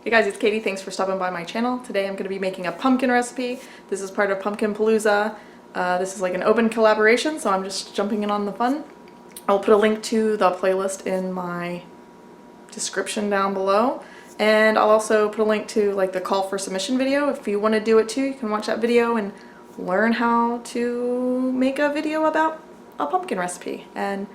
Hey guys, it's Katie. Thanks for stopping by my channel. Today I'm going to be making a pumpkin recipe. This is part of Pumpkinpalooza. This is like an open collaboration, so I'm just jumping in on the fun. I'll put a link to the playlist in my description down below, and I'll also put a link to like the call for submission video. If you want to do it too, you can watch that video and learn how to make a video about a pumpkin recipe and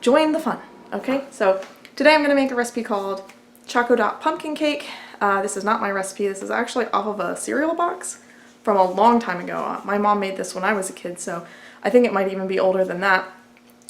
join the fun. Okay, so today I'm going to make a recipe called Choco-Dot pumpkin cake. This is not my recipe. This is actually off of a cereal box from a long time ago. My mom made this when I was a kid, so I think it might even be older than that.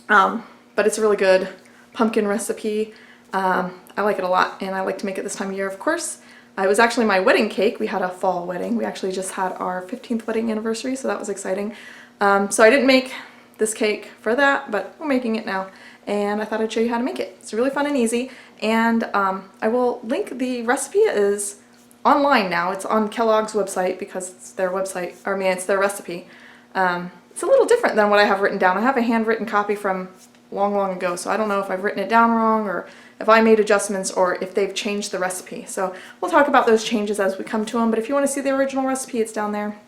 But it's a really good pumpkin recipe. I like it a lot, and I like to make it this time of year, of course. It was actually my wedding cake. We had a fall wedding. We actually just had our 15th wedding anniversary, so that was exciting. So I didn't make this cake for that, but we're making it now, and I thought I'd show you how to make it. It's really fun and easy, and I will link the recipe. Is online now. It's on Kellogg's website because it's their website, or I mean it's their recipe. It's a little different than what I have written down. I have a handwritten copy from long ago, so I don't know if I've written it down wrong or if I made adjustments or if they've changed the recipe. So we'll talk about those changes as we come to them, but if you want to see the original recipe, it's down there.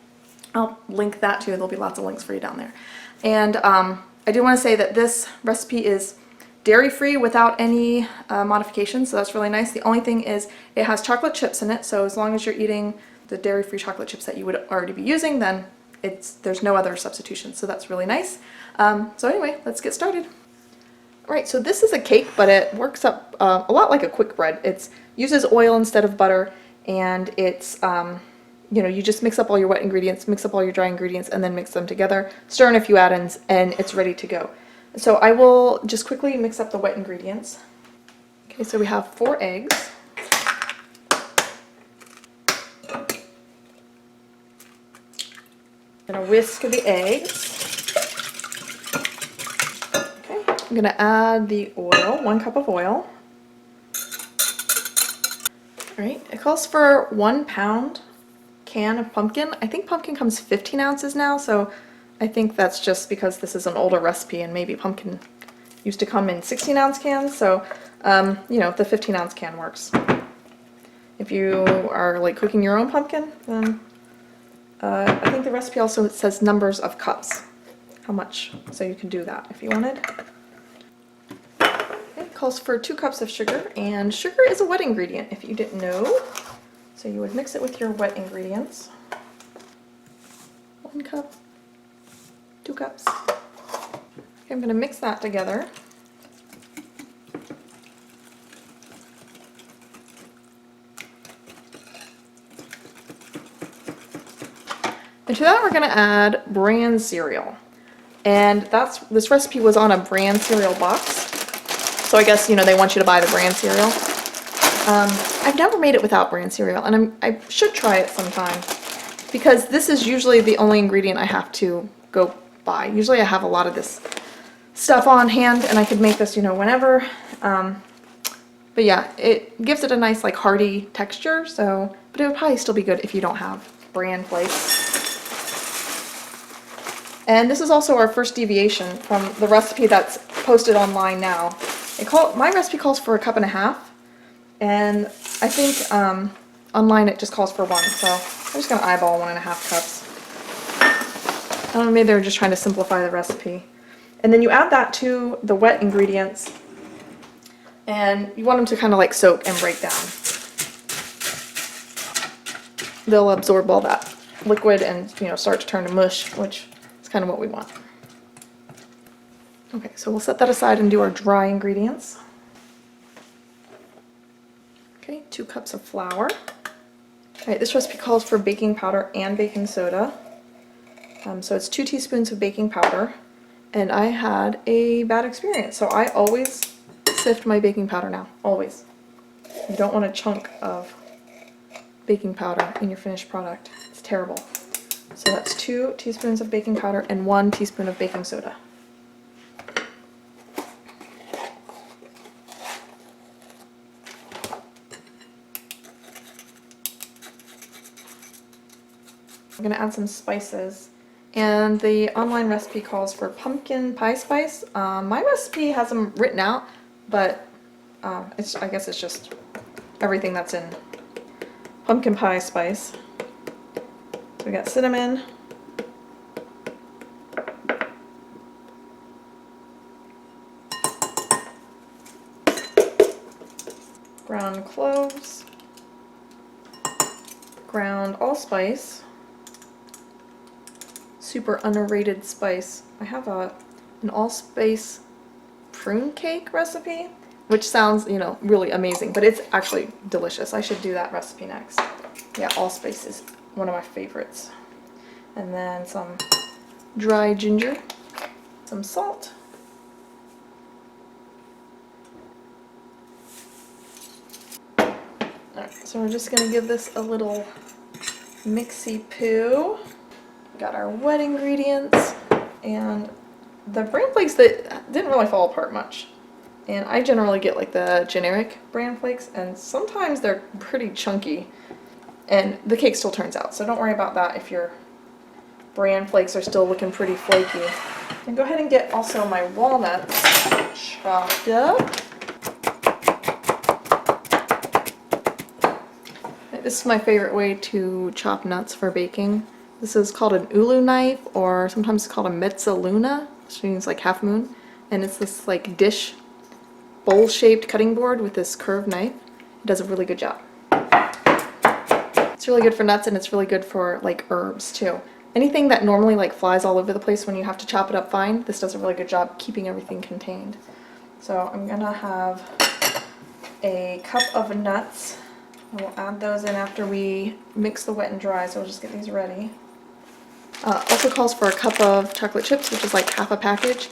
I'll link that too. There'll be lots of links for you down there. And I do want to say that this recipe is dairy-free without any modifications, so that's really nice. The only thing is it has chocolate chips in it, so as long as you're eating the dairy-free chocolate chips that you would already be using, then there's no other substitution, so that's really nice. So anyway, let's get started. Alright, so this is a cake, but it works up a lot like a quick bread. It uses oil instead of butter, and it's, you know, you just mix up all your wet ingredients, mix up all your dry ingredients, and then mix them together, stir in a few add-ins, and it's ready to go. So I will just quickly mix up the wet ingredients. Okay, so we have 4 eggs. I'm going to whisk the eggs. I'm going to add the oil, 1 cup of oil. Alright, it calls for 1 pound can of pumpkin. I think pumpkin comes 15 ounces now, so I think that's just because this is an older recipe and maybe pumpkin used to come in 16-ounce cans, so you know, the 15-ounce can works. If you are like cooking your own pumpkin, then I think the recipe also says numbers of cups, how much, so you can do that if you wanted. It calls for 2 cups of sugar, and sugar is a wet ingredient if you didn't know. So you would mix it with your wet ingredients. 1 cup, 2 cups. Okay, I'm going to mix that together. And to that we're going to add bran cereal. And this recipe was on a bran cereal box. So I guess, you know, they want you to buy the bran cereal. I've never made it without bran cereal, and I should try it sometime, because this is usually the only ingredient I have to go buy. Usually I have a lot of this stuff on hand, and I could make this, you know, whenever. But yeah, it gives it a nice, like, hearty texture, so, but it would probably still be good if you don't have bran flakes. And this is also our first deviation from the recipe that's posted online now. My recipe calls for 1.5 cups, and I think online it just calls for 1, so I'm just going to eyeball 1.5 cups. I don't know, maybe they're just trying to simplify the recipe. And then you add that to the wet ingredients, and you want them to kind of like soak and break down. They'll absorb all that liquid and, you know, start to turn to mush, which is kind of what we want. Okay, so we'll set that aside and do our dry ingredients. Okay, 2 cups of flour. Alright, this recipe calls for baking powder and baking soda. So it's 2 teaspoons of baking powder, and I had a bad experience, so I always sift my baking powder now, always. You don't want a chunk of baking powder in your finished product. It's terrible. So that's 2 teaspoons of baking powder and 1 teaspoon of baking soda. I'm going to add some spices, and the online recipe calls for pumpkin pie spice. My recipe has them written out, but I guess it's just everything that's in pumpkin pie spice. So we got cinnamon, ground cloves, ground allspice, super underrated spice. I have an allspice prune cake recipe, which sounds, you know, really amazing, but it's actually delicious. I should do that recipe next. Yeah, allspice is one of my favorites. And then some dry ginger, some salt, alright, so we're just gonna give this a little mixy-poo. Got our wet ingredients, and the bran flakes that didn't really fall apart much. And I generally get like the generic bran flakes, and sometimes they're pretty chunky, and the cake still turns out. So don't worry about that if your bran flakes are still looking pretty flaky. And go ahead and get also my walnuts chopped up. This is my favorite way to chop nuts for baking. This is called an ulu knife, or sometimes it's called a mezzaluna, which means like half moon. And it's this like dish bowl-shaped cutting board with this curved knife. It does a really good job. It's really good for nuts, and it's really good for like herbs too. Anything that normally like flies all over the place when you have to chop it up fine, this does a really good job keeping everything contained. So I'm gonna have a cup of nuts. We'll add those in after we mix the wet and dry, so we'll just get these ready. Also calls for a cup of chocolate chips, which is like half a package.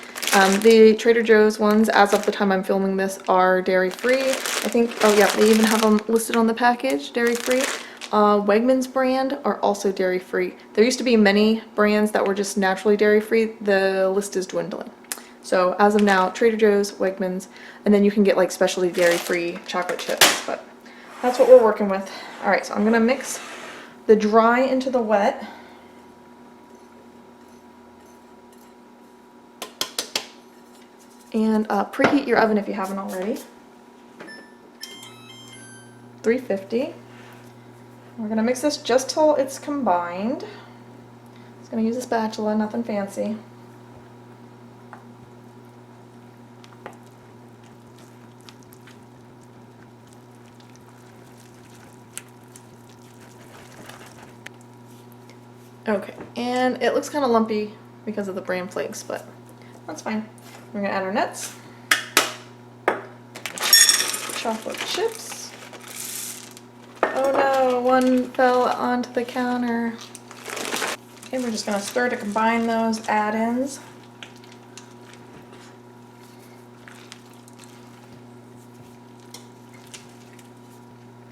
The Trader Joe's ones, as of the time I'm filming this, are dairy-free. I think, oh yeah, they even have them listed on the package, dairy-free. Wegmans brand are also dairy-free. There used to be many brands that were just naturally dairy-free. The list is dwindling. So as of now, Trader Joe's, Wegmans, and then you can get like specialty dairy-free chocolate chips, but that's what we're working with. Alright, so I'm gonna mix the dry into the wet. And preheat your oven if you haven't already. 350. We're gonna mix this just till it's combined. Just gonna use a spatula, nothing fancy. Okay, and it looks kind of lumpy because of the bran flakes, but that's fine. We're gonna add our nuts, chocolate chips. Oh no, one fell onto the counter. Okay, we're just gonna stir to combine those add-ins.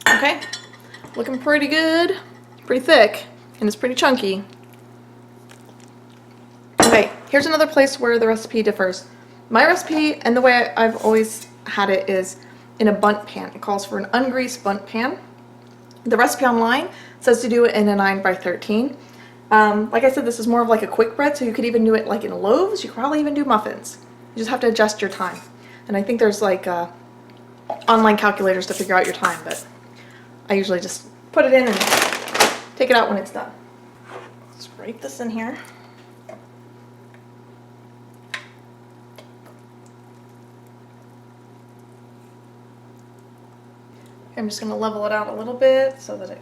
Okay, looking pretty good, pretty thick, and it's pretty chunky. Okay, here's another place where the recipe differs. My recipe, and the way I've always had it, is in a bundt pan. It calls for an ungreased bundt pan. The recipe online says to do it in a 9x13. Like I said, this is more of like a quick bread, so you could even do it like in loaves. You could probably even do muffins. You just have to adjust your time. And I think there's like online calculators to figure out your time, but I usually just put it in and take it out when it's done. Scrape this in here. I'm just going to level it out a little bit so that it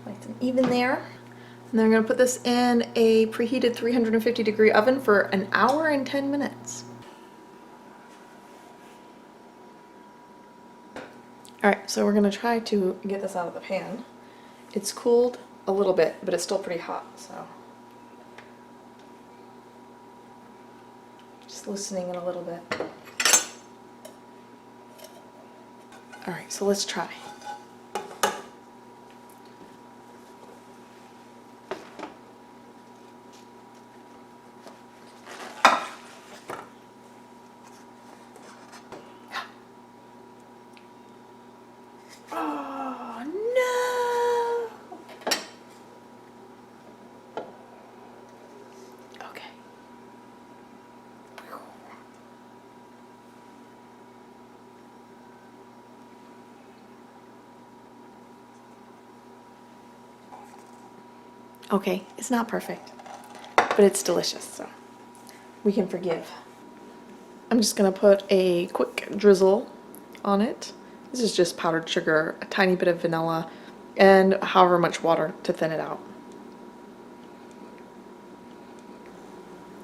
nice and even there. And then I'm going to put this in a preheated 350-degree oven for an hour and 10 minutes. Alright, so we're going to try to get this out of the pan. It's cooled a little bit, but it's still pretty hot, so just loosening it a little bit. Alright, so let's try. Oh no! Okay. Okay, it's not perfect, but it's delicious, so we can forgive. I'm just gonna put a quick drizzle on it. This is just powdered sugar, a tiny bit of vanilla, and however much water to thin it out.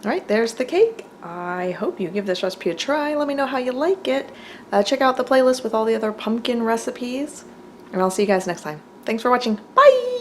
Alright, there's the cake. I hope you give this recipe a try. Let me know how you like it. Check out the playlist with all the other pumpkin recipes, and I'll see you guys next time. Thanks for watching. Bye!